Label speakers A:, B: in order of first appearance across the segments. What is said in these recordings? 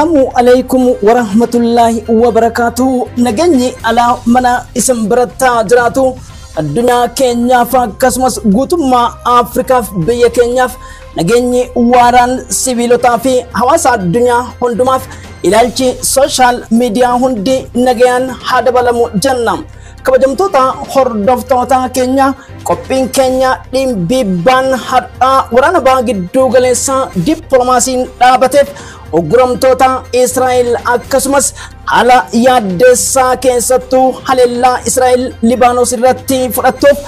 A: Assalamu alaikum warahmatullahi wabarakatuh. Naganyi ala mana isam baratta jiratu addunyaa keenyaaf akkasumas guutummaa Afrikaaf biyya keenyaaf naganyi waaraan sibiilotaa fi hawaasa addunyaa hundumaaf ilaalchi social media hundi nagayaan haa dabalamu jenna. Kabajamtoota hordoftoota keenya qophiin keenya dhimbiibbaan hadhaa waraana baa gidduu galeessa dippiloomaasiin dhaabateef ogguramtoota Israa'el akkasumas haala yaaddeessaa keessattuu haleellaa Israa'el Libaanos irratti fudhattuuf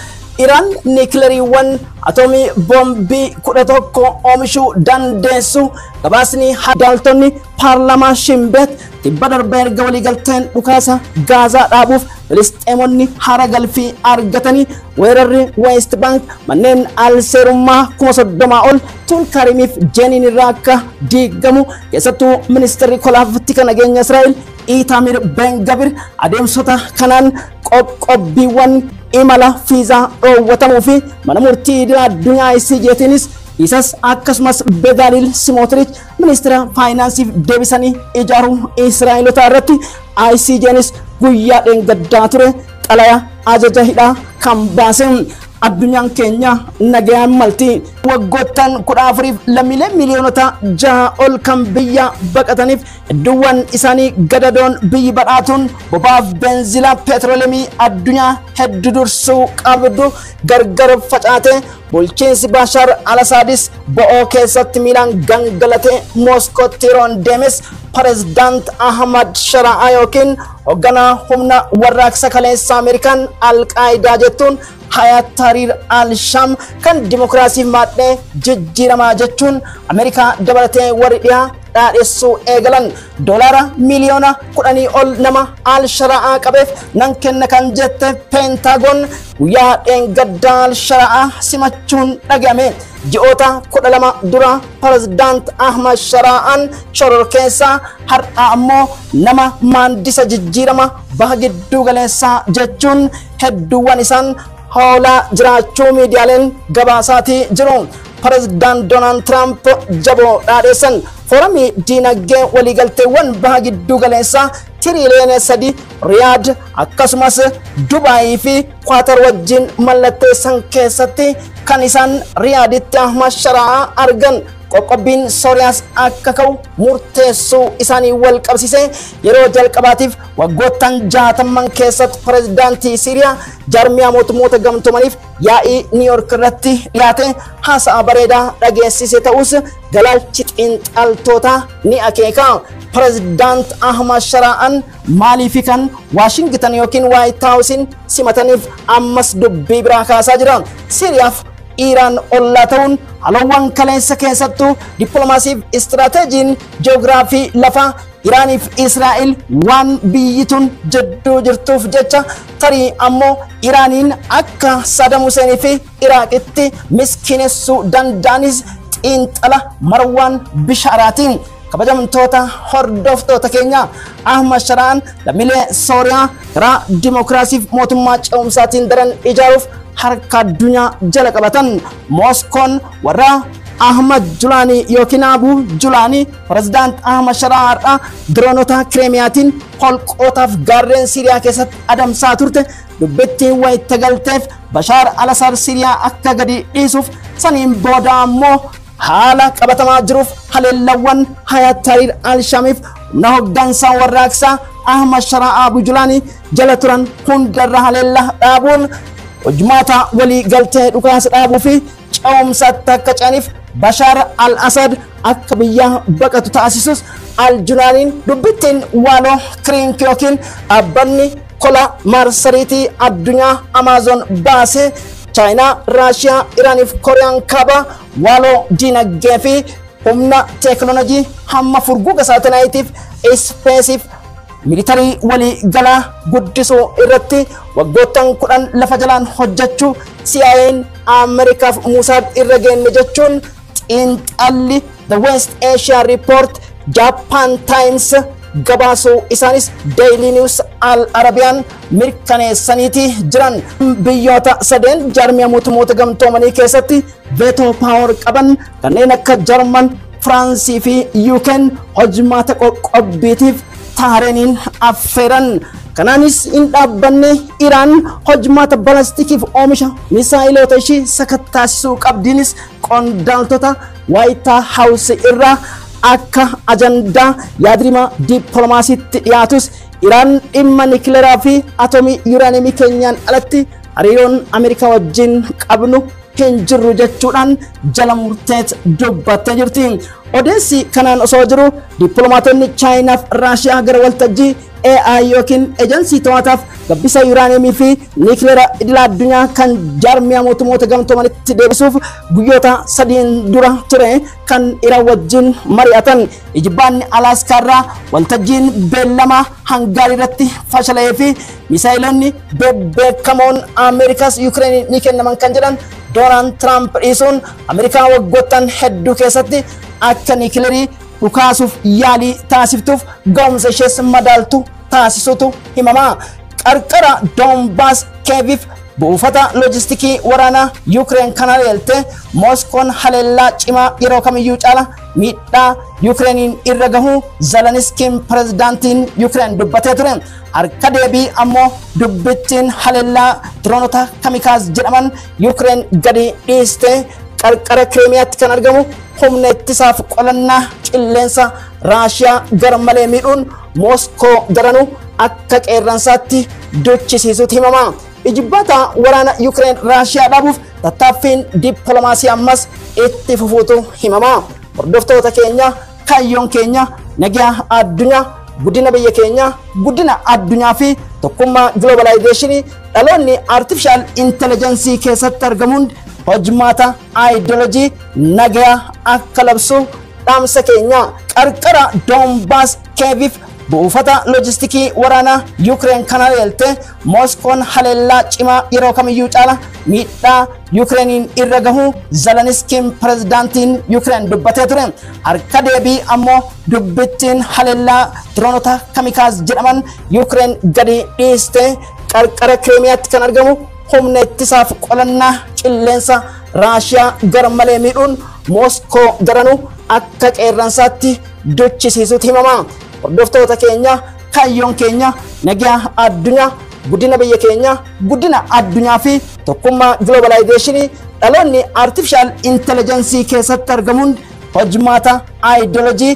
A: Iraan niikilariiwwan atomii boombii 11 oomishuu dandeessu gabaasni hadaaltonni paarlamaa Shimbeet tibba darbee erga waliigalteen dhukaasa Gaazaa dhaabuuf Filisxeemonni hara galfii argatanii weerarri West Bank manneen alseerummaa 30 ol Tulkaarimiif Jeeniin irraa akka diigamu keessattuu ministeerri kolaafatti nageenya Israa'el Itamir Ben-Gavir adeemsota kanaan qoqqobbiiwwan imala fiizaa dhoowwatamuu fi mana murtii addunyaa ICJtiinis isas akkasumas Bezaleel Smotrich ministeera faayinaansiif deebisanii ijaaruu Israa'elotaa irratti ICJnis guyyaa dheengaddaa ture xalayaa ajaja hidhaa kan baase. Addunyaan keenya nagayaan malti waggoottan 14 lammiilee miliyoonota 6 ol kan biyya baqataniif hedduuwwan isaanii gadadoon biyyi badhaatuun bobaaf beenzilaa petrooleemii addunyaa hedduu dursuu qabdu gargar facaate bulchiinsi Bashar al-Assadis bo'oo keessatti miilaan gangalatee Mooskootti yeroon deemes President Ahmad Shara'a yookiin hoogganaa humna warraaqsa kaleessa Ameerikaan Al-Qaayidaa jettuun Hayat Tahrir al-Sham kan dimokiraasiif maadhee jijjiiramaa jechuun Ameerikaa dabalatee warri dhiyaa dhaadhessuu eegalan doolaara miliyoona 10 ol nama al-Shara'aa qabeef nan kenna kan jette Pentagon guyyaa dheengaddaa al-Shara'aa simachuun dhagame. Ji'oota 12 dura President Ahmad Shara'aan shororkeessaa har'a ammoo nama maandisa jijjiirama baha gidduu galeessaa jechuun hedduuwwan isaan hoola jiraachuu miidiyaaleen gabaasaatii jiru. President Donald Trump jaboo dhaadheessan foorumii diinagdee waliigalteewwan baha gidduu galeessaa tiriiliyoona 3 Riyaad akkasumas Dubaayii fi Qaatar wajjin mallatteessan keessatti kan isaan Riyaaditti Ahmad Shara'aa argan qoqqobbiin Sooriyaas akka ka'u murteessuu isaanii wal qabsiise yeroo jalqabaatiif waggoottan 60 keessatti pirezidaantii Siiriyaa jaarmiyaa mootummoota gamtoomaniif yaa'ii Niiyork irratti dhiyaate haasa'a bareedaa dhageessise ta'us galaalchi xiinxaltoota ni akeeka. President Ahmad Shara'aan maaliif kan Washington yookiin White Housein simataniif ammas dubbii biraa kaasaa jira. Siiriyaaf Iraan ollaa ta'uun halawwan kaleessa keessattuu dippiloomaasiif istiraatejjiin ji'oogiraafii lafaa Iraaniif Israa'el waan biyyitun jidduu jirtuuf jecha tarii ammoo Iraaniin akka Saddam Hussein fi Iraaqitti miskiinessuu danda'anis xiinxala Marwaan Bishaaraatiin. Kabajamtoota hordoftoota keenya Ahmad Shara'aan lammiilee Sooriyaa karaa dimokiraasiif mootummaa ce'umsaatiin daran ijaaruuf harka addunyaa jala qabatan. Mooskoon warra Ahmad Julaanii yookiin Abu Julaanii President Ahmad Shara'aa diroonota Kireemiyaatiin holqootaaf gaarreen Siiriyaa keessatti adamsaa turte dubbittiin wayita galteef Bashar al-Assad Siiriyaa akka gadi dhiisuuf saniin booda ammoo haala qabatamaa jiruuf haleellawwan Hayat Tahrir al-Shamiif humna hoggansaa warraaqsaa Ahmad Shara'aa Abu Julaanii jala turan hundarra haleellaa dhaabuun hojmaata walii galtee dhukaasa dhaabuu fi ce'umsatti akka ce'aniif Bashar al-Assad akka biyya baqatu taasisus al-Julaaniin dubbittiin waaloo kiriink yookiin dhaabbanni kola marsariitii addunyaa Amazon baasee China, Russia, Iran fi Kooriyaan kaaba waaloo diinagdee fi humna teekinooloojii hamma furguga saatalaayitiif ispeesiif militarii walii galaa guddisuu irratti waggoottan 10 lafa jalaan hojjechuu CIA'n Ameerikaaf Mossad irra geenne jechuun xiinxalli The West Asia Report Japan Times gabaasuu isaanis Daily News Al Arabian mirkaneessaniiti jiran. Biyyoota sadeen jaarmiyaa mootummoota gamtoomanii keessatti veto power qaban kanneen akka Jarman, Firaansii fi UK'n hojmaata qoqqobbiitiif Tahreenin affeeran. Kanaanis hin dhaabbanne Iraan hojmaata balastikiif oomisha misaa'ilota ishii sakattaasisuu qabdiinis qondaaltota White House irraa akka ajandaa yaadrima dippiloomaasiitti dhiyaatus Iraan dhimma nikileeraa fi atomii yuuraaniyeemii keenyaan alatti hariiroon Ameerikaa wajjin qabnu hin jirru jechuudhaan jala murteet dubbattee jirti. Odeessi kanaan osoo jiru dippiloomaatonni Chaayinaa fi Raashiyaa gara waltajjii AI yookiin eejansii to'ataaf gabbisa yuuraaniyeemii fi nikileera idila addunyaa kan jaarmiyaa mootummoota gamtoomanitti deebisuuf guyyoota 3 dura ture kan Iraan wajjin mari'atan. Ijibbaanni Alaaskaarraa waltajjiin beellama Hangaari irratti fashala'ee fi misaa'ilonni bebbeekamoon Ameerikaas Yukreen ni kennaman kan jedhan Donald Trump dhiisuun Ameerikaa waggoottan hedduu keessatti akka nikileerii dhukaasuuf yaalii taasiftuuf ga'umsa ishees madaaltu taasisutu himama. Qarqara Donbaas Keeviif buufata loojistikii waraanaa Yukreen kana leelte Moskoon haleellaa cimaa yeroo kamiyyuu caala miidhaa Yukreeniin irra gahu Zeleniskiin pirezidaantiin Yukreen dubbatee ture. Harka deebii ammoo dubbittiin haleellaa diroonota kamikaaz jedhaman Yukreen gadi dhiiste qarqara Kiriimiyaatti kan argamu humna ittisaaf qolannaa qilleensa Raashiyaa garmalee miidhuun Moskoo daranuu akka qeerransaatti dochisiisuutu himama. Ijibbaata waraana Yukreen Raashiyaa dhaabuuf tattaaffiin dippiloomaasii ammas itti fufuutu himama. Hordoftoota keenya kaayyoon keenya nagaa addunyaa guddina biyya keenya guddina addunyaa fi tokkummaa globalization dhaloonni artificial intelligence keessatti argamuun hojmaata ideology nagaa akka labsu dhaamsa keenya. Qarqara Donbaas Keeviif buufata loojistikii waraanaa Yukreen kana leelte Moskoon haleellaa cimaa yeroo kamiyyuu caala miidhaa Yukreeniin irra gahu Zeleniskiin pirezidaantiin Yukreen dubbatee ture. Harka deebii ammoo dubbittiin haleellaa diroonota kamikaaz jedhaman Yukreen gadi dhiiste qarqara Kiriimiyaatti kan argamu humna ittisaaf qolannaa qilleensa Raashiyaa garmalee miidhuun Moskoo daranuu akka qeerransaatti dochisiisuutu himama. Hordoftoota keenya kaayyoon keenya nagaa addunyaa guddina biyya keenya guddina addunyaa fi tokkummaa globalization dhaloonni artificial intelligence keessatti argamuun hojmaata ideology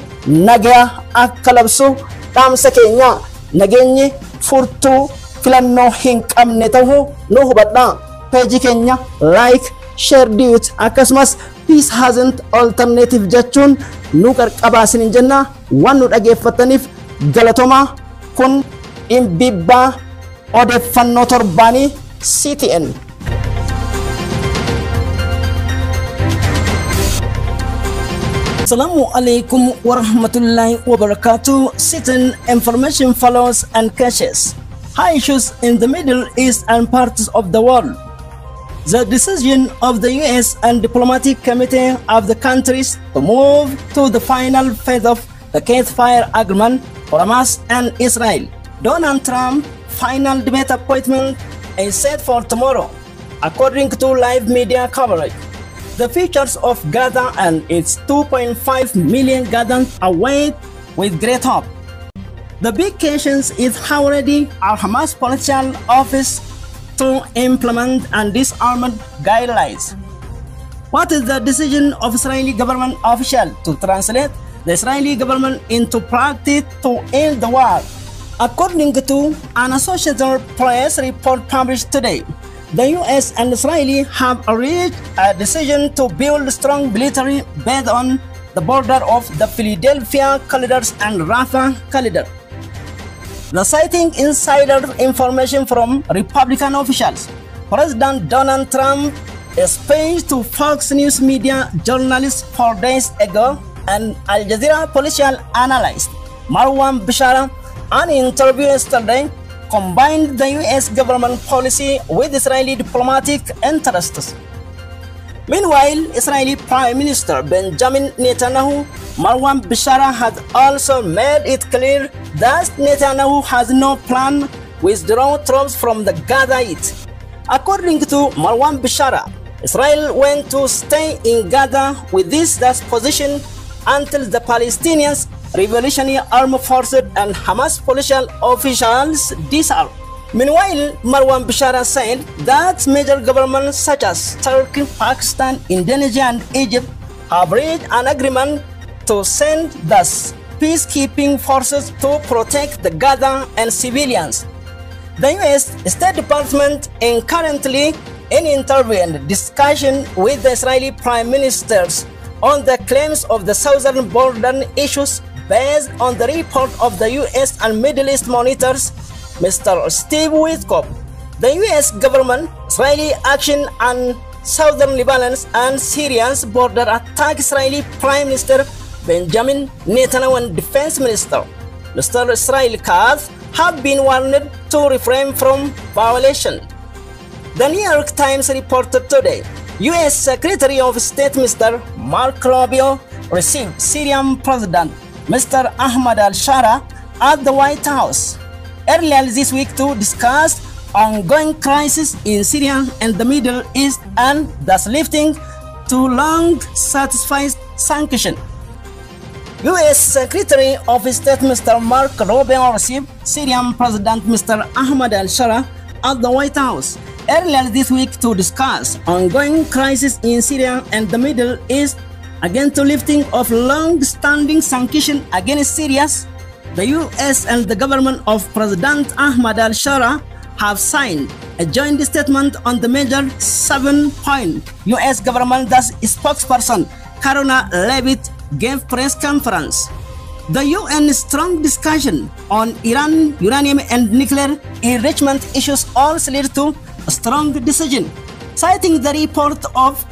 A: nagaa akka labsu dhaamsa keenya. Nageenyi furtuu filannoo hin qabne ta'uu nu hubadha. Peejii keenya like share duut akkasumas peace hasn't alternative jechuun nu qarqabaasin jenna. Waan nu dhageeffataniif galatooma. Kun Dhimbiibbaa odeeffannoo torbaanii CTN. Assalamu alaikum wa rahmatullahi wa barakatuh. CTN information follows and caches high issues in the Middle East and parts of the world. The decision of the US and diplomatic committee of the countries to move to the final phase of the ceasefire agreement for Hamas and Israel. Donald Trump final debate appointment is set for tomorrow, according to live media coverage. The futures of Gaza and its 2.5 million Gazans await with great hope. The big question is how ready are Hamas political office to implement and disarm guidelines. What is the decision of Israeli government official to translate the Israeli government into practice to end the war? According to an Associated Press report published today, the US and Israel have reached a decision to build strong military based on the border of the Philadelphia corridors and Rafah corridor. The citing insider information from Republican officials, President Donald Trump speech to Fox News media journalists 4 days ago, and Al Jazeera political analyst Marwan Bishara, an interview yesterday, combined the US government policy with Israeli diplomatic interests. Meanwhile, Israeli Prime Minister Benjamin Netanyahu, Marwan Bishara has also made it clear that Netanyahu has no plan to withdraw troops from the Gaza yet. According to Marwan Bishara, Israel went to stay in Gaza with this position until the Palestinians, Revolutionary Armed Forces and Hamas political officials disarm. Meanwhile, Marwan Bashara said that major governments such as Turkey, Pakistan, Indonesia and Egypt have reached an agreement to send the peacekeeping forces to protect the Gaza and civilians. The U.S. State Department is currently in intervened discussion with the Israeli Prime Ministers on the claims of the southern border issues based on the report of the U.S. and Middle East monitors, Mr. Steve Witkoff. The U.S. government, Israeli action on southern Lebanon and Syria's border attack Israeli Prime Minister Benjamin Netanyahu and Defense Minister Mr. Israel Katz have been warned to refrain from violation. The New York Times reported today, U.S. Secretary of State Mr. Marco Rubio received Syrian President Mr. Ahmad al-Shara at the White House earlier this week to discuss ongoing crisis in Syria and the Middle East and thus lifting to long satisfied sanctions. U.S. Secretary of State Mr. Marco Rubio received Syrian President Mr. Ahmad al-Shara at the White House earlier this week to discuss ongoing crisis in Syria and the Middle East, again to lifting of long-standing sanctions against Syria. The U.S. and the government of President Ahmad al-Shara have signed a joint statement on the major 7-point U.S. government spokesperson Caroline Leavitt gave press conference. The UN strong discussion on Iran, uranium and nuclear enrichment issues also led to a strong decision, citing the report of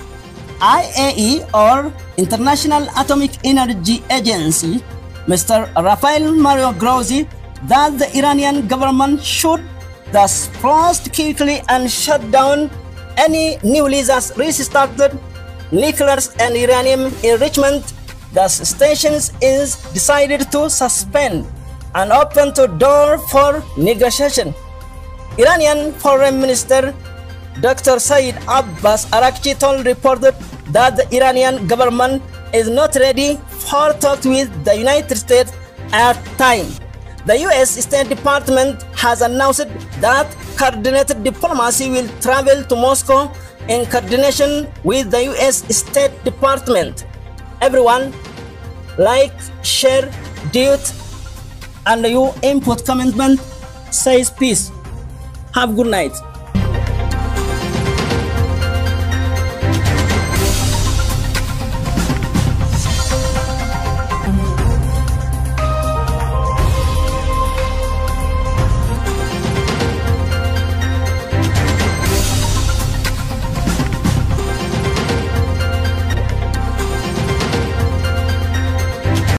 A: IAE or International Atomic Energy Agency, Mr. Rafael Mario Grossi, that the Iranian government should thus proceed quickly and shut down any newly restarted nuclear and uranium enrichment. Thus, stations is decided to suspend and open the door for negotiation. Iranian Foreign Minister Dr. Saeed Abbas Araghchi told reported that the Iranian government is not ready for talks with the United States at time. The U.S. State Department has announced that coordinated diplomacy will travel to Moscow in coordination with the U.S. State Department. Everyone, like, share, do it, and your input comment says peace. Have a good night.